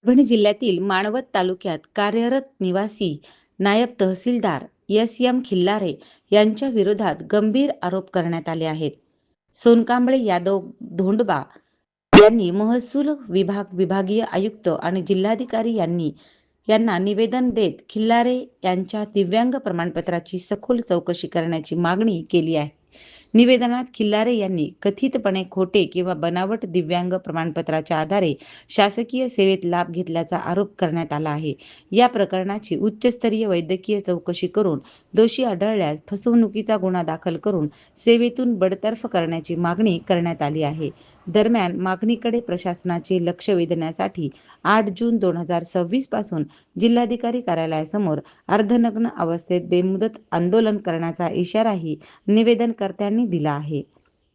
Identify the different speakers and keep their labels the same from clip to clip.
Speaker 1: परभणी जिल्ह्यातील माणवत तालुक्यात कार्यरत निवासी नायब तहसीलदार एस.एम. खिल्लारे यांच्या विरोधात गंभीर आरोप करण्यात आले आहेत. सोनकांबळे यादव धोंडबा यांनी महसूल विभागीय आयुक्त आणि जिल्हाधिकारी यांना निवेदन देत खिल्लारे यांच्या दिव्यांग प्रमाणपत्राची सखोल चौकशी करण्याची मागणी केली आहे. निवेदनात खिल्लारे यांनी कथितपणे खोटे किंवा बनावट दिव्यांग प्रमाणपत्राच्या आधारे शासकीय सेवेत लाभ घेतल्याचा आरोप करण्यात आला आहे. या प्रकरणाची उच्चस्तरीय वैद्यकीय चौकशी करून दोषी आढळल्यास फसवणुकीचा गुन्हा दाखल करून सेवेतून बडतर्फ करण्याची मागणी करण्यात आली आहे. दरम्यान मागणीकडे प्रशासनाचे लक्ष वेधण्यासाठी 8 जून 2026 पासून जिल्हाधिकारी कार्यालयासमोर अर्धनग्न अवस्थेत बेमुदत आंदोलन करण्याचा इशाराही निवेदनकर्त्यांनी दिला आहे.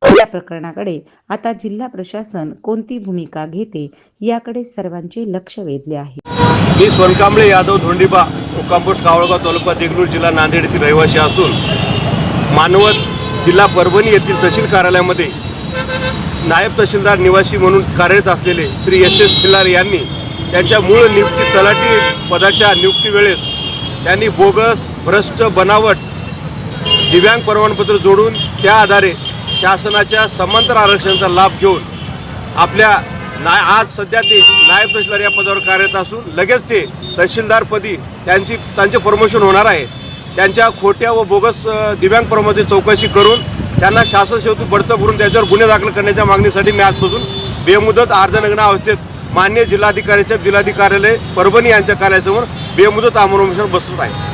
Speaker 1: या प्रकरणाकडे आता जिल्हा प्रशासन कोणती भूमिका घेते याकडे सर्वांचे लक्ष वेधले आहे.
Speaker 2: मी सोनकांबळे यादव धोंडीबा ओकांबोट कावळगाव तालुका देगलूर जिल्हा नांदेड येथील रहिवासी असून मानवत जिल्हा परभणी येथील तहसील कार्यालयामध्ये नायब तहसीलदार निवासी म्हणून कार्यरत असलेले श्री एस.एस. खिल्लारे यांनी त्यांच्या मूळ नियुक्ती तलाठी पदाच्या नियुक्तीवेळेस त्यांनी बोगस, भ्रष्ट, बनावट दिव्यांग प्रमाणपत्र जोडून त्या आधारे शासनाच्या समांतर आरक्षणाचा लाभ घेऊन आज सध्या ते नायब तहसीलदार या पदावर कार्यरत असून लगेच ते तहसीलदारपदी त्यांचे प्रमोशन होणार आहे. त्यांच्या खोट्या व बोगस दिव्यांग प्रमाणाची चौकशी करून त्यांना शासन सेवेतून बडतर्फ करून त्याच्यावर गुन्हे दाखल करण्याच्या मागणीसाठी मी आजपासून बेमुदत अर्धनग्न अवस्थेत माननीय जिल्हाधिकारी साहेब जिल्हाधिकारी कार्यालय परभणी यांच्या कार्यालयासमोर बेमुदत आमरण उपोषण बसत आहे.